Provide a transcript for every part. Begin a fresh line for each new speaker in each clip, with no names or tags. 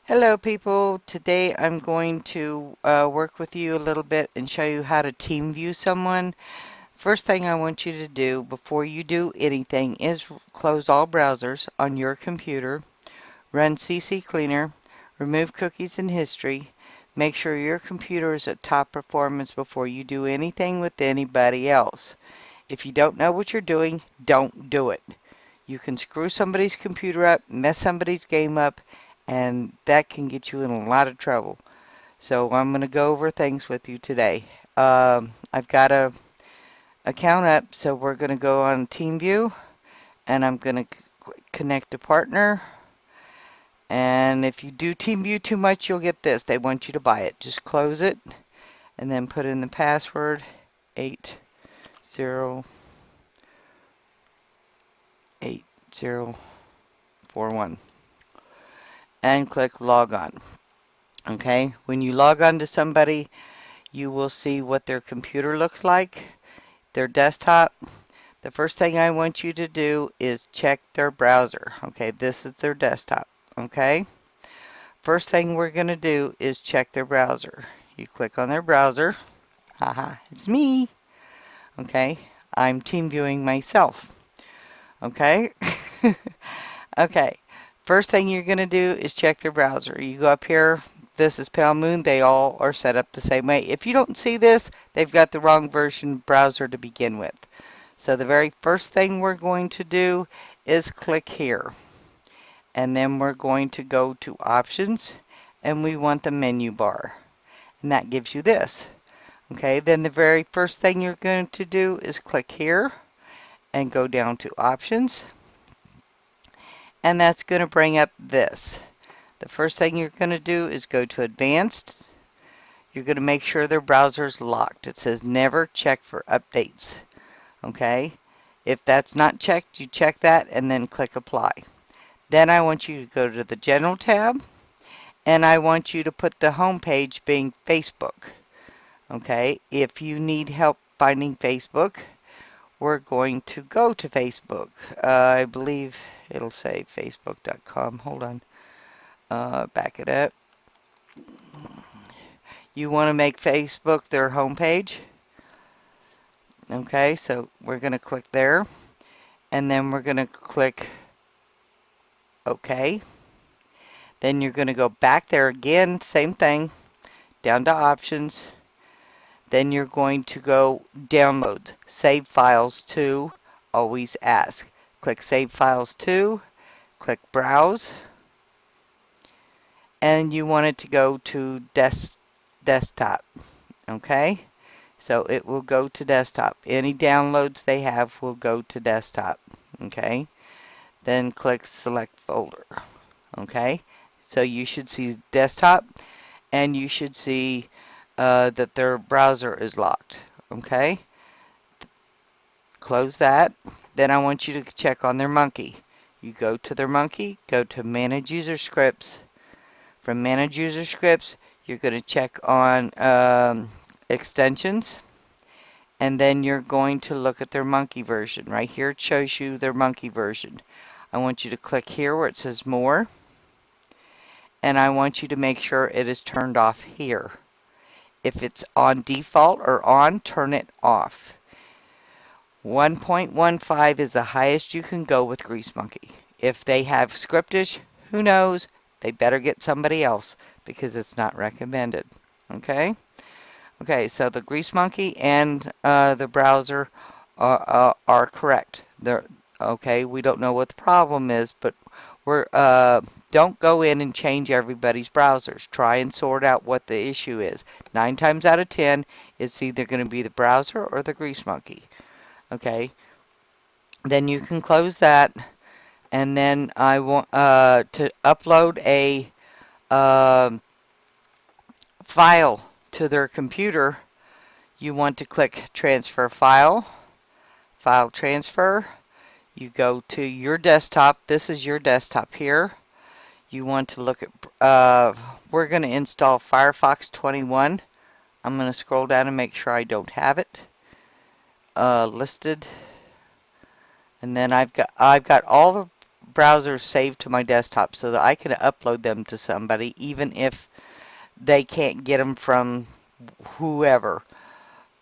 Hello people, today I'm going to work with you a little bit and show you how to team view someone. First thing I want you to do before you do anything is close all browsers on your computer, run CC Cleaner, remove cookies and history, make sure your computer is at top performance before you do anything with anybody else. If you don't know what you're doing, don't do it. You can screw somebody's computer up, mess somebody's game up, and that can get you in a lot of trouble. So I'm going to go over things with you today. I've got a account up, so we're going to go on TeamView, and I'm going to connect a partner. And if you do TeamView too much, you'll get this. They want you to buy it. Just close it, and then put in the password 8041, and click log on. Okay, when you log on to somebody, you will see what their computer looks like, their desktop. The first thing I want you to do is check their browser. Okay, this is their desktop. Okay, first thing we're going to do is check their browser. You click on their browser. Haha, it's me. Okay, I'm team viewing myself. Okay, okay. First thing you're going to do is check their browser. You go up here. This is Pale Moon. They all are set up the same way. If you don't see this, they've got the wrong version browser to begin with. So the very first thing we're going to do is click here. And then we're going to go to Options, and we want the menu bar. And that gives you this. Okay, then the very first thing you're going to do is click here and go down to Options. And that's going to bring up this. The first thing you're going to do is go to Advanced. You're going to make sure their browser is locked. It says never check for updates. Okay? If that's not checked, you check that and then click Apply. Then I want you to go to the General tab, and I want you to put the home page being Facebook. Okay? If you need help finding Facebook, we're going to go to Facebook. I believe it'll say facebook.com. Hold on. Back it up. You want to make Facebook their homepage. Okay, so we're going to click there, and then we're going to click OK. Then you're going to go back there again, same thing, down to Options. Then you're going to go Download, Save Files to, always ask. Click Save Files to, click Browse, and you want it to go to desktop. Okay? So it will go to desktop. Any downloads they have will go to desktop. Okay? Then click select folder. Okay? So you should see desktop, and you should see that their browser is locked. Okay? Close that. Then I want you to check on their monkey. You go to their monkey, go to manage user scripts. From manage user scripts, you're going to check on extensions. And then you're going to look at their monkey version. Right here it shows you their monkey version. I want you to click here where it says more, and I want you to make sure it is turned off here. If it's on default or on, turn it off. 1.15 is the highest you can go with Grease Monkey. If they have Scriptish, who knows? They better get somebody else because it's not recommended. Okay? Okay, so the Grease Monkey and the browser are correct. Okay, we don't know what the problem is, but don't go in and change everybody's browsers. Try and sort out what the issue is. 9 times out of 10, it's either going to be the browser or the Grease Monkey. Okay, then you can close that, and then I want to upload a file to their computer. You want to click Transfer File, File Transfer. You go to your desktop. This is your desktop here. You want to look at, we're going to install Firefox 21. I'm going to scroll down and make sure I don't have it listed. And then I've got all the browsers saved to my desktop so that I can upload them to somebody even if they can't get them from whoever.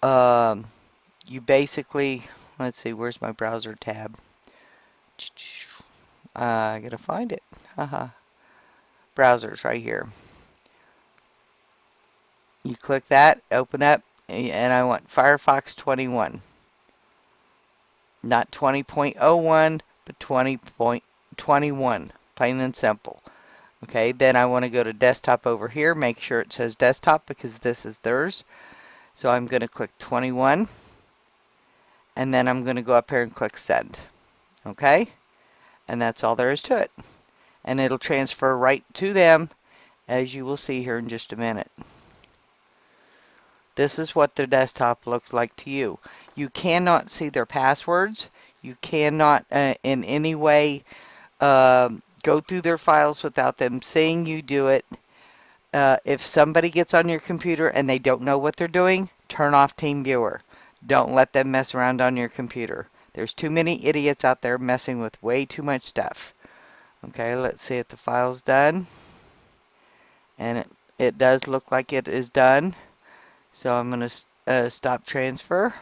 Um, you basically, let's see, where's my browser tab? I gotta find it. Haha. Browsers right here. You click that, open up, and I want Firefox 21. Not 20.01, but 20.21. Plain and simple. Okay, then I want to go to desktop over here, make sure it says desktop because this is theirs. So I'm going to click 21, and then I'm going to go up here and click send. Okay, and that's all there is to it. And it'll transfer right to them, as you will see here in just a minute. This is what their desktop looks like to you. You cannot see their passwords. You cannot in any way go through their files without them seeing you do it. If somebody gets on your computer and they don't know what they're doing, turn off TeamViewer. Don't let them mess around on your computer. There's too many idiots out there messing with way too much stuff. Okay, let's see if the file's done. And it does look like it is done. So I'm going to stop transfer.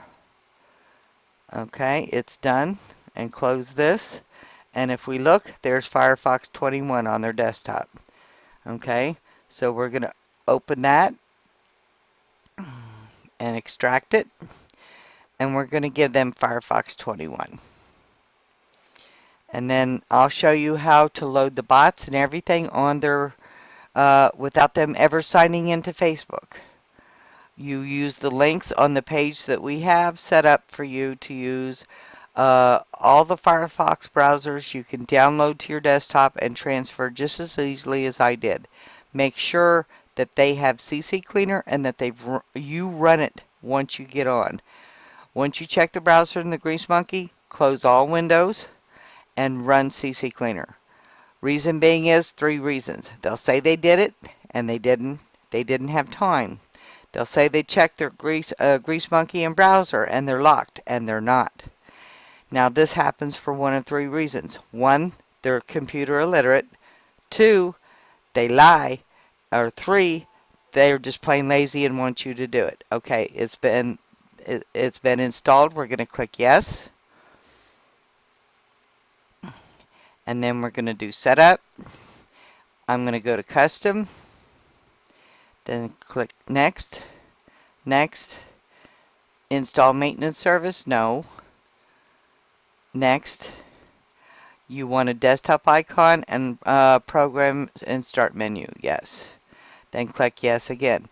Okay, it's done. And close this. And if we look, there's Firefox 21 on their desktop. Okay, so we're going to open that and extract it. And we're going to give them Firefox 21. And then I'll show you how to load the bots and everything on their, without them ever signing into Facebook. You use the links on the page that we have set up for you to use. All the Firefox browsers you can download to your desktop and transfer just as easily as I did. Make sure that they have CC Cleaner and that you run it once you get on. Once you check the browser in the Grease Monkey, close all windows and run CC Cleaner. Reason being is 3 reasons. They'll say they did it and they didn't. They didn't have time. They'll say they checked their Grease Monkey and browser and they're locked, and they're not. Now this happens for one of 3 reasons. 1, they're computer illiterate. 2, they lie. Or 3, they're just plain lazy and want you to do it. Okay, it's been installed. We're going to click yes. And then we're going to do setup. I'm going to go to custom. Then click next. Next. Install maintenance service? No. Next. You want a desktop icon and program and start menu? Yes. Then click yes again.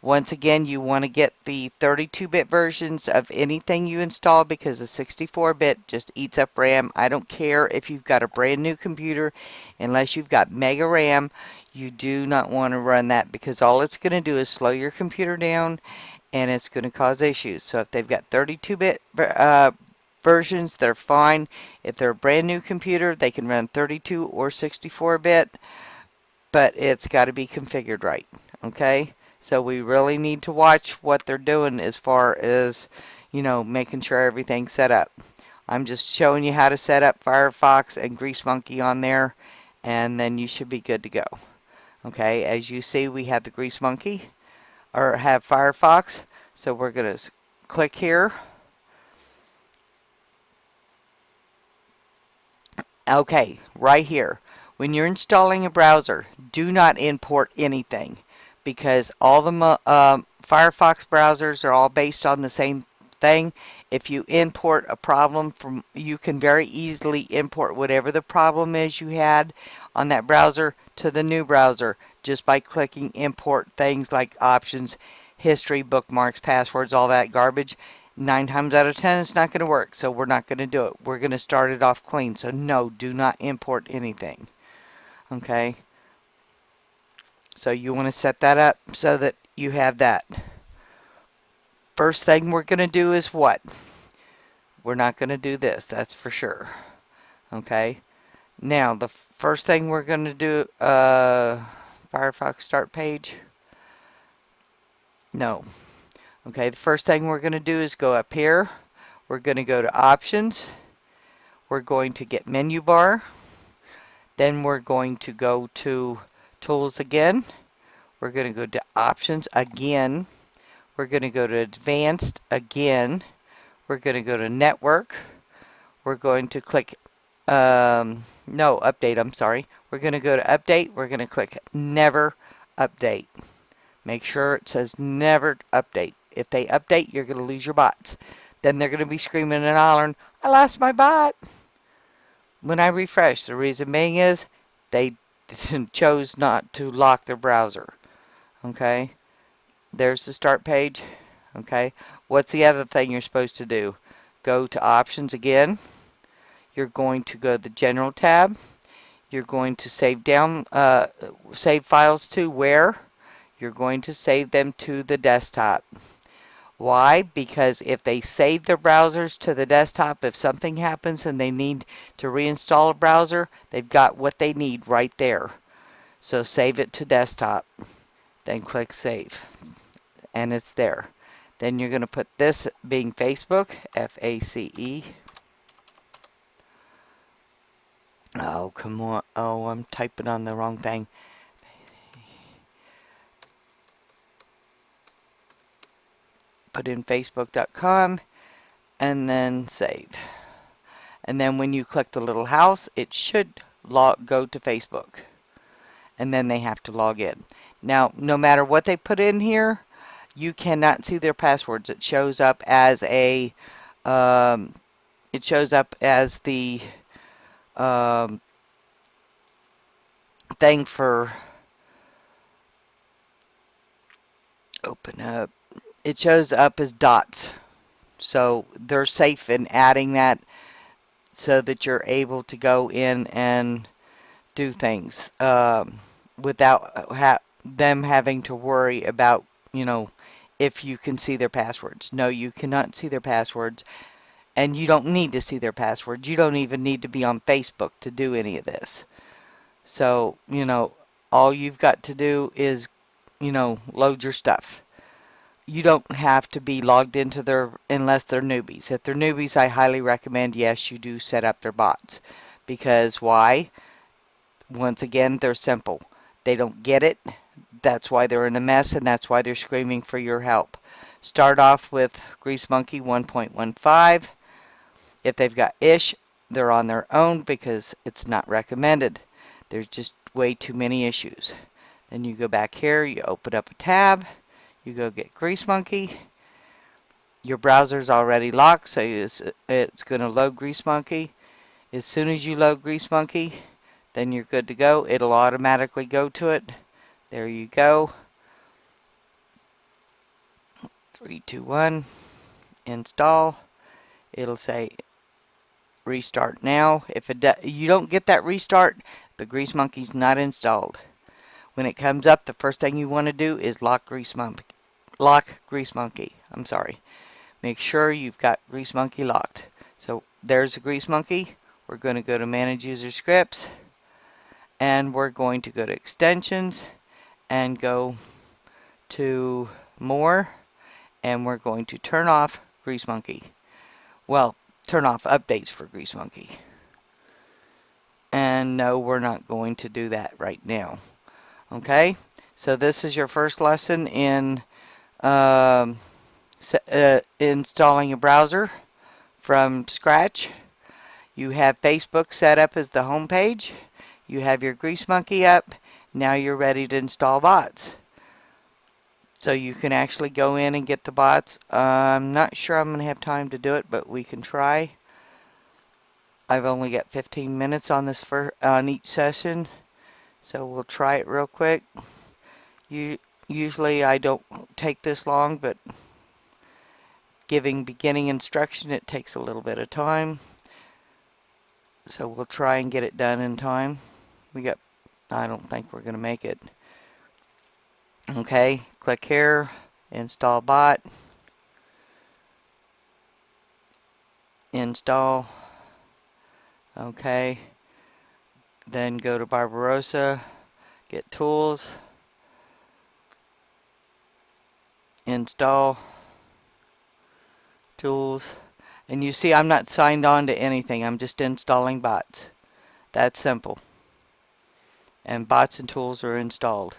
Once again, you want to get the 32-bit versions of anything you install because the 64-bit just eats up RAM. I don't care if you've got a brand new computer, unless you've got mega RAM, you do not want to run that because all it's going to do is slow your computer down and it's going to cause issues. So if they've got 32-bit versions, they're fine. If they're a brand new computer, they can run 32 or 64-bit, but it's got to be configured right. Okay? So we really need to watch what they're doing as far as, you know, making sure everything's set up. I'm just showing you how to set up Firefox and Grease Monkey on there, and then you should be good to go. Okay, as you see, we have the Grease Monkey, or have Firefox. So we're going to click here. Okay, right here. When you're installing a browser, do not import anything, because all the Firefox browsers are all based on the same thing. If you import a problem from, you can very easily import whatever the problem is you had on that browser to the new browser just by clicking import things like options, history, bookmarks, passwords, all that garbage. 9 times out of 10 it's not going to work, so we're not going to do it. We're going to start it off clean. So no, do not import anything. Okay, so you want to set that up so that you have that. First thing we're going to do is what? We're not going to do this, that's for sure. Okay, now the first thing we're going to do, Firefox start page. No. Okay, the first thing we're going to do is go up here. We're going to go to options. We're going to get menu bar. Then we're going to go to Tools again. We're going to go to Options again. We're going to go to Advanced again. We're going to go to Network. We're going to click, no, Update, I'm sorry. We're going to go to Update. We're going to click Never Update. Make sure it says Never Update. If they update, you're going to lose your bots. Then they're going to be screaming and hollering, I lost my bot. When I refresh, the reason being is they chose not to lock their browser. Okay, there's the start page. Okay, what's the other thing you're supposed to do? Go to Options again. You're going to go to the General tab. You're going to save files to where? You're going to save them to the desktop. Why? Because if they save their browsers to the desktop, if something happens and they need to reinstall a browser, they've got what they need right there. So save it to desktop. Then click Save. And it's there. Then you're going to put this being Facebook, F-A-C-E. Oh, come on. Oh, I'm typing on the wrong thing. Put in facebook.com and then save. And then when you click the little house, it should go to Facebook. And then they have to log in. Now, no matter what they put in here, you cannot see their passwords. It shows up as the thing for open up. It shows up as dots. So they're safe in adding that so that you're able to go in and do things without them having to worry about, if you can see their passwords. No, you cannot see their passwords, and you don't need to see their passwords. You don't even need to be on Facebook to do any of this. So, all you've got to do is, load your stuff. You don't have to be logged into unless they're newbies. If they're newbies, I highly recommend, yes, you do set up their bots. Because why? Once again, they're simple. They don't get it. That's why they're in a mess, and that's why they're screaming for your help. Start off with Grease Monkey 1.15. If they've got ish, they're on their own because it's not recommended. There's just way too many issues. Then you go back here, you open up a tab, you go get Grease Monkey. Your browser's already locked, so it's going to load Grease Monkey. As soon as you load Grease Monkey, then you're good to go. It'll automatically go to it. There you go. 3, 2, 1. Install. It'll say restart now. If you don't get that restart, the Grease Monkey's not installed. When it comes up, the first thing you want to do is lock Grease Monkey. I'm sorry. Make sure you've got Grease Monkey locked. So there's the Grease Monkey. We're going to go to Manage User Scripts, and we're going to go to Extensions and go to More, and we're going to turn off Grease Monkey. Well, turn off updates for Grease Monkey. And no, we're not going to do that right now. Okay, so this is your first lesson in installing a browser from scratch. You have Facebook set up as the home page. You have your Grease Monkey up. Now you're ready to install bots. So you can actually go in and get the bots. I'm not sure I'm going to have time to do it, but we can try. I've only got 15 minutes on this on each session, so we'll try it real quick. Usually I don't take this long, but giving beginning instruction, it takes a little bit of time. So we'll try and get it done in time. I don't think we're going to make it. Okay, click here, install bot, install. Okay, then go to Barbarossa, get tools, install, tools, and you see I'm not signed on to anything. I'm just installing bots. That's simple. and bots and tools are installed.